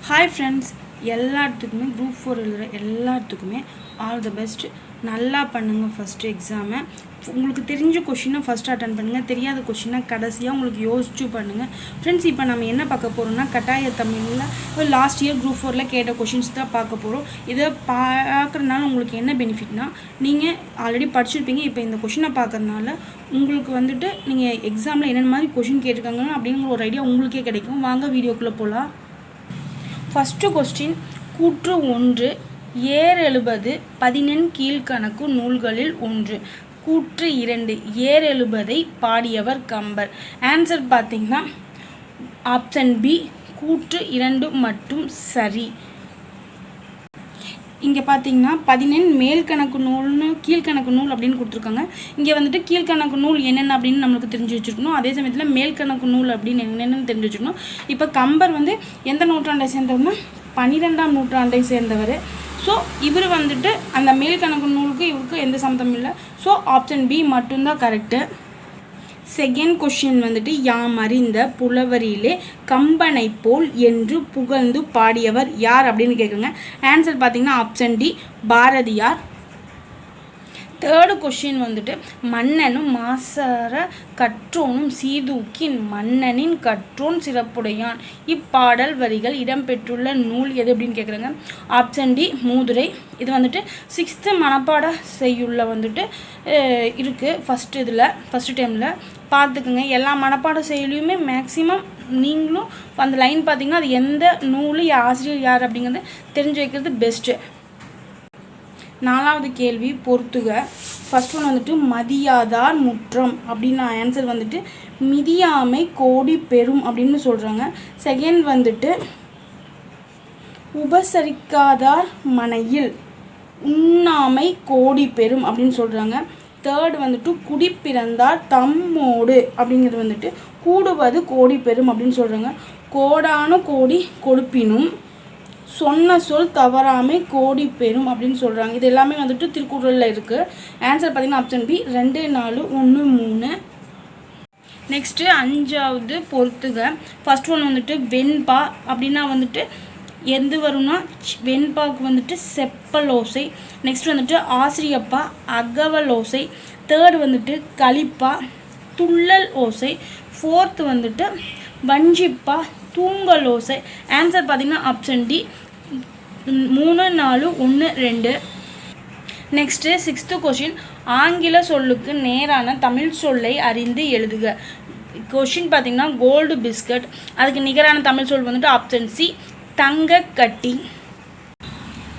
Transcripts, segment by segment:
Hi friends, எல்லாத்துக்குமே group 4 எழுதுகிற எல்லாத்துக்குமே ஆல் த பெஸ்ட். நல்லா பண்ணுங்கள். ஃபஸ்ட்டு எக்ஸாமை உங்களுக்கு தெரிஞ்ச கொஷினை ஃபஸ்ட்டு அட்டன் பண்ணுங்கள், தெரியாத கொஷினை கடைசியாக உங்களுக்கு யோசிச்சு பண்ணுங்கள். ஃப்ரெண்ட்ஸ், இப்போ நம்ம என்ன பார்க்க போகிறோம்னா கட்டாய தமிழில் லாஸ்ட் இயர் குரூப் 4 கேட்ட கொஷின்ஸ் தான் பார்க்க போகிறோம். இதை பார்க்குறதுனால உங்களுக்கு என்ன பெனிஃபிட்னா, நீங்கள் ஆல்ரெடி படிச்சிருப்பீங்க. இப்போ இந்த கொஷினை பார்க்குறதுனால உங்களுக்கு நீங்கள் எக்ஸாமில் என்னென்ன மாதிரி கொஷின் கேட்டிருக்காங்கன்னு அப்படிங்கிற ஒரு ஐடியா உங்களுக்கே கிடைக்கும். வாங்க வீடியோக்குள்ளே போகலாம். ஃபஸ்ட்டு கொஸ்டின், கூற்று 1 ஏர் எழுபது 11 கீழ்கணக்கு நூல்களில் ஒன்று. கூற்று 2 ஏர் எழுபதை பாடியவர் கம்பர். ஆன்சர் பார்த்திங்கன்னா ஆப்ஷன் பி, கூற்று 2 மட்டும் சரி. இங்கே பார்த்தீங்கன்னா 11 மேல்கணக்கு நூல்னு கீழ்கணக்கு நூல் அப்படின்னு கொடுத்துருக்காங்க. இங்கே கீழ்கணக்கு நூல் என்னென்ன அப்படின்னு நம்மளுக்கு தெரிஞ்சு வச்சுருக்கணும். அதே சமயத்தில் மேல்கணக்கு நூல் அப்படின்னு என்னென்னு தெரிஞ்சு வச்சுக்கணும். இப்போ கம்பர் எந்த நூற்றாண்டை சேர்ந்தவர்னா 12ஆம் நூற்றாண்டை சேர்ந்தவர். ஸோ இவர் அந்த மேல்கணக்கு நூலுக்கு இவருக்கு எந்த சம்மந்தமும் இல்லை. ஸோ ஆப்ஷன் பி மட்டும்தான் கரெக்டு. செகண்ட் கொஷின் யாம் அறிந்த புலவரிலே கம்பனை போல் என்று புகழ்ந்து பாடியவர் யார் அப்படின்னு கேட்குங்க. ஆன்சர் பார்த்தீங்கன்னா option D, Bharathiyar. Third question மன்னனும் மாசற கற்றோனும் சீதூக்கின் மன்னனின் கற்றோன் சிறப்புடையான். இப்பாடல் வரிகள் இடம்பெற்றுள்ள நூல் எது அப்படின்னு கேட்குறாங்க. ஆப்ஷன் டி, மூதுரை. இது 6th மனப்பாட செய்யுள்ள இருக்குது. ஃபஸ்ட்டு டைமில் பார்த்துக்குங்க. எல்லா மனப்பாட செய்யுளையுமே மேக்ஸிமம் நீங்களும் அந்த லைன் பார்த்தீங்கன்னா அது எந்த நூல் ஆசிரியர் யார் அப்படிங்கிறது தெரிஞ்சு வைக்கிறது பெஸ்ட்டு. 4வது கேள்வி பொறுத்துக. ஃபஸ்ட் ஒன் மதியாதார் முற்றம் அப்படின்னு ஆன்சர் மிதியாமை கோடி பெறும் அப்படின்னு சொல்கிறாங்க. செகண்ட் உபசரிக்காதார் மனையில் உண்ணாமை கோடி பெறும் அப்படின்னு சொல்கிறாங்க. தேர்டு குடிப்பிறந்தார் தம்மோடு அப்படிங்கிறது கூடுவது கோடி பெறும் அப்படின்னு சொல்கிறாங்க. கோடான கோடி கொடுப்பினும் சொன்ன சொல் தவறாமை கோடி பெறும் அப்படின்னு சொல்கிறாங்க. இது எல்லாமே திருக்குறளில் இருக்குது. ஆன்சர் பார்த்தீங்கன்னா ஆப்ஷன் பி, 2, 4, 1, 3. நெக்ஸ்ட்டு 5வது பொறுத்துக. ஃபஸ்ட் ஒன் வெண்பா அப்படின்னா எந்த வரும்னா வெண்பாவுக்கு செப்பலோசை. நெக்ஸ்ட் ஆசிரியப்பா அகவலோசை. தேர்டு களிப்பா துள்ளல் ஓசை. ஃபோர்த்து வஞ்சிப்பா தூங்கலோசை. ஆன்சர் பார்த்தீங்கன்னா option D, 3, 4, 1, 2. Next 6th question, ஆங்கில சொல்லுக்கு நேரான தமிழ் சொல்லை அறிந்து எழுதுக. கொஷின் பார்த்தீங்கன்னா கோல்டு பிஸ்கட். அதுக்கு நிகரான தமிழ் சொல் ஆப்ஷன் சி, தங்க கட்டி.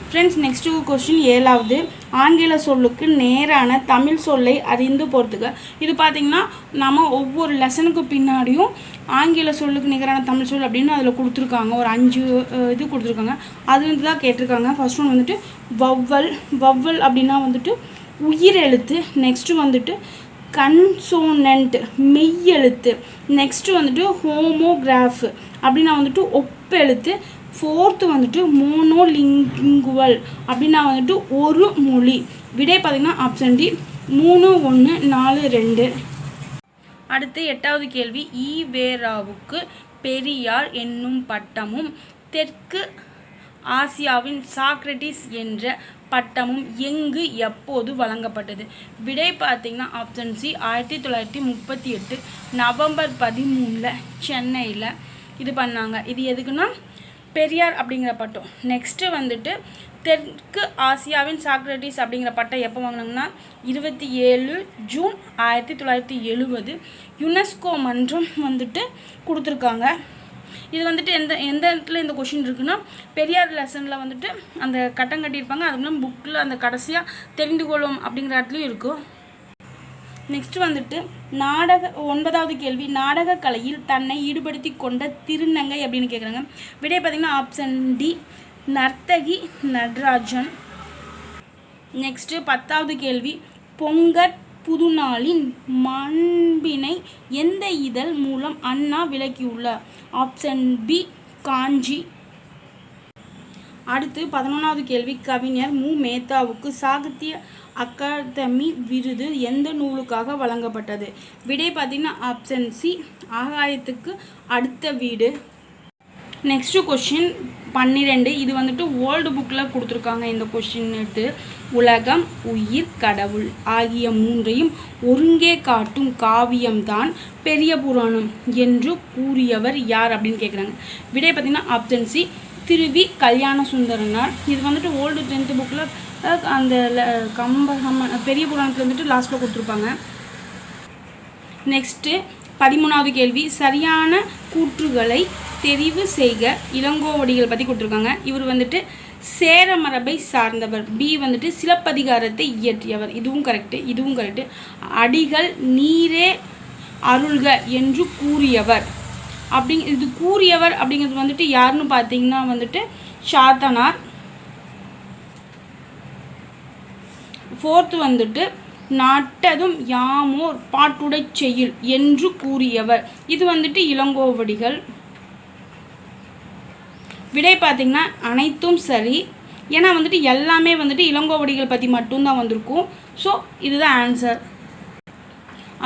ஃப்ரெண்ட்ஸ், நெக்ஸ்ட்டு கொஸ்டின் 7வது, ஆங்கில சொல்லுக்கு நேரான தமிழ் சொல்லை அறிந்து பொறுத்துக்க. இது பார்த்திங்கன்னா நம்ம ஒவ்வொரு லெசனுக்கு பின்னாடியும் ஆங்கில சொல்லுக்கு நிகரான தமிழ் சொல் அப்படின்னு அதில் கொடுத்துருக்காங்க. ஒரு 5 இது கொடுத்துருக்காங்க. அதுலேருந்து தான் கேட்டிருக்காங்க. First one vowel. வவ்வல் அப்படின்னா உயிர் எழுத்து. நெக்ஸ்ட்டு கன்சோனன்ட் மெய்யெழுத்து. நெக்ஸ்ட்டு ஹோமோகிராஃப் அப்படின்னா ஒப்பெழுத்து. ஃபோர்த்து மோனோலிங்குவல் அப்படின்னா ஒரு மொழி. விடை பார்த்திங்கன்னா ஆப்ஷன் டி, 3, 1, 4, 2. அடுத்து 8வது கேள்வி, ஈவேராவுக்கு பெரியார் என்னும் பட்டமும் தெற்கு ஆசியாவின் சாக்ரட்டிஸ் என்ற பட்டமும் எங்கு எப்போது வழங்கப்பட்டது? விடை பார்த்திங்கன்னா ஆப்ஷன் சி, 1938 நவம்பர் 13 சென்னையில் இது பண்ணாங்க. இது எதுக்குன்னா பெரியார் அப்படிங்கிற பட்டம். நெக்ஸ்ட்டு தெற்கு ஆசியாவின் சாக்ரட்டிஸ் அப்படிங்கிற பட்டம் எப்போ வாங்கினாங்கன்னா 27 ஜூன் 1970 யுனெஸ்கோ மன்றம் கொடுத்துருக்காங்க. இது எந்த இடத்துல இந்த கொஷின் இருக்குன்னா பெரியார் லெசனில் அந்த கட்டம் கட்டியிருப்பாங்க. அதுக்கு புக்கில் அந்த கடைசியாக தெரிந்து கொள்ளும் அப்படிங்கிற இடத்துலையும் இருக்கும். நெக்ஸ்ட் 9வது கேள்வி, நாடக கலையில் தன்னை ஈடுபடுத்தி கொண்ட திருநங்கை அப்படின்னு கேட்குறாங்க. விடை பார்த்திங்கன்னா ஆப்ஷன் டி, நர்த்தகி நடராஜன். நெக்ஸ்ட்டு 10வது கேள்வி, பொங்கற் புதுநாளின் மாண்பினை எந்த இதழ் மூலம் அண்ணா விளக்கியுள்ளார்? ஆப்ஷன் பி, காஞ்சி. அடுத்து 11வது கேள்வி, கவிஞர் மு. மேத்தாவுக்கு சாகித்ய அகாதமி விருது எந்த நூலுக்காக வழங்கப்பட்டது? விடை பார்த்தீங்கன்னா ஆப்ஷன் சி, ஆகாயத்துக்கு அடுத்த வீடு. நெக்ஸ்ட் கொஸ்டின் 12 இது வந்துட்டு ஓல்டு புக்கில் கொடுத்துருக்காங்க. இந்த கொஷின் எடுத்து உலகம், உயிர், கடவுள் ஆகிய மூன்றையும் ஒருங்கே காட்டும் காவியம்தான் பெரிய புராணம் என்று கூறியவர் யார் அப்படின்னு கேட்குறாங்க. விடை பார்த்திங்கன்னா ஆப்ஷன் சி திருவி கல்யாண சுந்தரனார். இது வந்துட்டு ஓல்டு 10th புக்கில் அந்த பெரிய புராணத்தில் வந்துட்டு லாஸ்ட்டில் கொடுத்துருப்பாங்க. நெக்ஸ்ட்டு 13வது கேள்வி சரியான கூற்றுகளை தெரிவு செய்க. இளங்கோவடிகள் பற்றி கொடுத்துருக்காங்க. இவர் வந்துட்டு சேர மரபை சார்ந்தவர். பி வந்துட்டு சிலப்பதிகாரத்தை இயற்றியவர். இதுவும் கரெக்டு. அடிகள் நீரே அருள்க என்று கூறியவர். இது கூறியவர் அப்படிங்கிறது வந்துட்டு யாருன்னு பார்த்தீங்கன்னா வந்துட்டு சாத்தனார். 4th வந்துட்டு நாட்டதும் யாமோர் பாட்டுடை செய்யுள் என்று கூறியவர். இது வந்துட்டு இளங்கோவடிகள். விடை பார்த்திங்கன்னா அனைத்தும் சரி. ஏன்னா வந்துட்டு எல்லாமே வந்துட்டு இளங்கோவடிகள் பற்றி மட்டும்தான் வந்திருக்கும். ஸோ இதுதான் ஆன்சர்.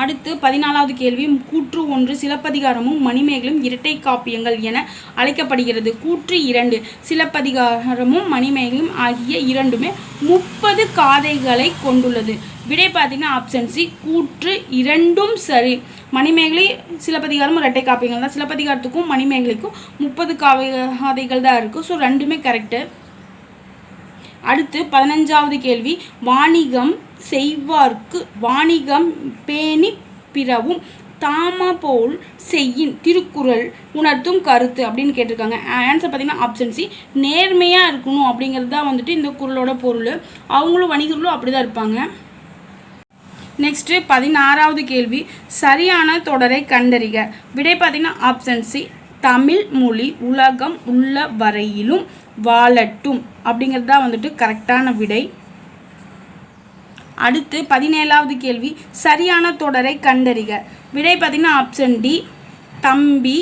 அடுத்து 14வது கேள்வி கூற்று 1 சிலப்பதிகாரமும் மணிமேகலையும் இரட்டை காப்பியங்கள் என அழைக்கப்படுகிறது. கூற்று 2 சிலப்பதிகாரமும் மணிமேகலையும் ஆகிய இரண்டுமே 30 காதைகளை கொண்டுள்ளது. விடை பார்த்திங்கன்னா ஆப்ஷன் சி கூற்று 2ம் சரி. மணிமேகலை சிலப்பதிகாரமும் இரட்டை காப்பியங்கள் தான். சிலப்பதிகாரத்துக்கும் மணிமேகலைக்கும் 30 காதைகள் தான் இருக்குது. ஸோ ரெண்டுமே கரெக்டு. அடுத்து 15வது கேள்வி வாணிகம் செய்வார்க்கு வாணிகம் பேணி பிறவும் தாம போல் செய்யின் திருக்குறள் உணர்த்தும் கருத்து அப்படின்னு கேட்டிருக்காங்க. ஆன்சர் பார்த்திங்கன்னா ஆப்ஷன் சி நேர்மையாக இருக்கணும் அப்படிங்கிறது தான் வந்துட்டு இந்த குறளோட பொருள். அவங்களும் வணிகர்களும் அப்படி தான் இருப்பாங்க. நெக்ஸ்ட்டு 16வது கேள்வி சரியான தொடரை கண்டறிக. விடை பார்த்திங்கன்னா ஆப்ஷன் சி தமிழ் மொழி உலகம் உள்ள வரையிலும் வாழட்டும் அப்படிங்கிறது தான் வந்துட்டு கரெக்டான விடை. அடுத்து 17வது கேள்வி சரியான தொடரை கண்டறிக. விடை பார்த்திங்கன்னா ஆப்ஷன் டி தம்பி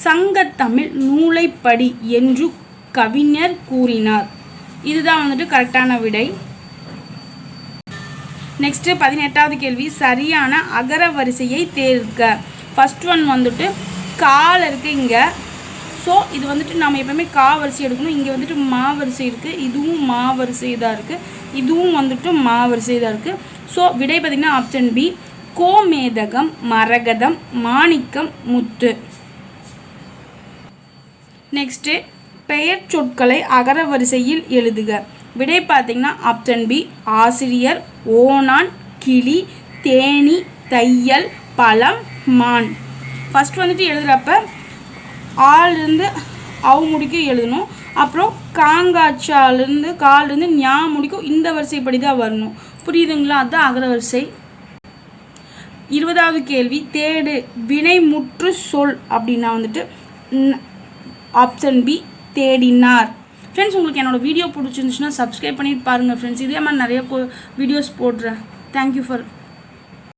சங்கத்தமிழ் நூலைப்படி என்று கவிஞர் கூறினார். இதுதான் வந்துட்டு கரெக்டான விடை. நெக்ஸ்ட்டு 18வது கேள்வி சரியான அகர வரிசையை தேர்க. ஃபர்ஸ்ட் ஒன் வந்துட்டு கால் இருக்குது இங்கே. ஸோ இது வந்துட்டு நம்ம எப்போவுமே கா வரிசை எடுக்கணும். இங்கே வந்துட்டு மா வரிசை இருக்குது. இதுவும் மா வரிசை தான் இருக்குது. இதுவும் வந்துட்டு மா வரிசை தான் இருக்குது. ஸோ விடை பார்த்திங்கன்னா ஆப்ஷன் பி கோமேதகம் மரகதம் மாணிக்கம் முத்து. நெக்ஸ்ட்டு பெயர் சொற்களை அகர வரிசையில் எழுதுக. விடை பார்த்திங்கன்னா ஆப்ஷன் பி ஆசிரியர் ஓனான் கிளி தேனி தையல் பழம் மான். ஃபஸ்ட் வந்துட்டு எழுதுகிறப்ப ஆலிருந்து அவு முடிக்கும் எழுதணும். அப்புறம் காங்காச்சாலிருந்து காலிருந்து ஞா முடிக்கும் இந்த வரிசைப்படி தான் வரணும். புரியுதுங்களா? அதுதான் அகர வரிசை. 20வது கேள்வி தேடு வினைமுற்று சொல் அப்படின்னா வந்துட்டு ஆப்ஷன் பி தேடினார். ஃப்ரெண்ட்ஸ் உங்களுக்கு என்னோடய வீடியோ பிடிச்சிருந்துச்சுன்னா சப்ஸ்கிரைப் பண்ணிட்டு பாருங்கள் ஃப்ரெண்ட்ஸ். இதே மாதிரி நிறைய வீடியோஸ் போடுறேன். Thank you for